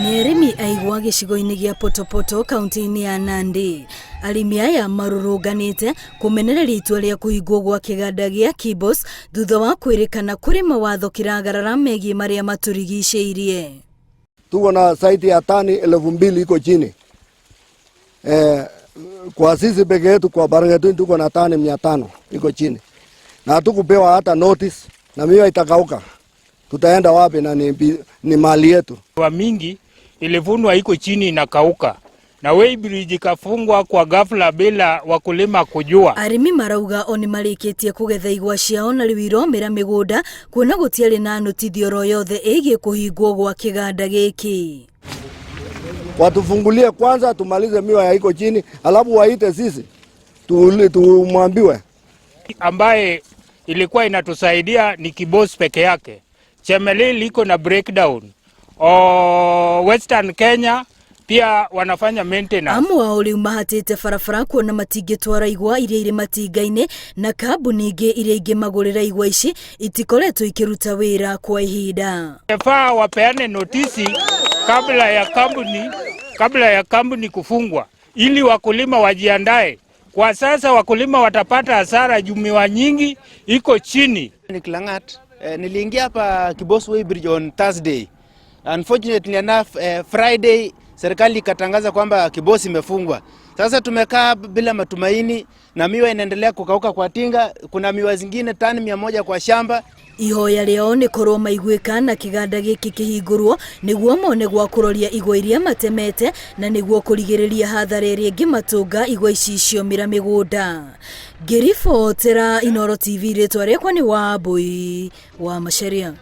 Nĩ arĩmi aigua gĩcigo-inĩ gĩa Potopoto kaunti-inĩ ya Nandi. Arĩmi aya marũrũnganĩte kũmenereria itua rĩa kũhingwo gwa kĩganda gĩa Kibos thutha wa kwĩrĩkana kũrĩ mawatho kĩragarara megiĩ marĩa matũrigicĩirie. Tuko na saiti ya tani 2,000 iko chini. Kwa sisi peke yetu kwa Barangatuni tuko na tani 500 iko chini. Na hatukupewa hata notice na miwa itakauka. Tutaenda wapi na ni mali yetu. Wa mingi ilivunwa iko chini inakauka. Na weighbridge ikafungwa kwa ghafla bila wakulima kujua. Arĩmi marauga oni marĩkĩtie kũgetha igwa ciao na rĩu iromĩra mĩgũnda kuona gũtiarĩ na notithio ro yothe ĩgiĩ kũhingwo gwa kĩganda gĩkĩ. Watufungulie kwanza tumalize miwa ya iko chini, alafu waite sisi tumwambiwe. Ambaye ilikuwa inatusaidia ni Kibos peke yake. Chemelil iko na breakdown. Western Kenya pia wanafanya maintenance. Amwe wao rĩu mahatĩte barabara kuona matingĩtwara igwa iria irĩ matinga-inĩ na kambuni ingĩ iria ingĩ magũrĩra igwa ici itikoretwo ikĩruta wĩra kwa ihinda. Efaa wapeane notisi kabla ya kampuni kufungwa ili wakulima wajiandae. Kwa sasa wakulima watapata hasara, jumiwa nyingi iko chini. Nikilangat niliingia hapa Kibos Weighbridge on Thursday. Unfortunately enough, Friday serikali ikatangaza kwamba Kibos imefungwa. Sasa tumekaa bila matumaini na miwa inaendelea kukauka kwa tinga. Kuna miwa zingine tani 100 kwa shamba. Ihoya rĩao nĩ korwo maiguĩka na kĩganda gĩkĩ kĩhingũrwo nĩguo mone gwa kũroria igwa iria matemete na nĩguo kũrigĩrĩria hathara ĩrĩa ĩngĩmatũnga igwa ici ciomĩra mĩgũnda. Ngĩribotera Inooro TV, rĩtwa rĩakwa nĩ Wambui wa Macharia.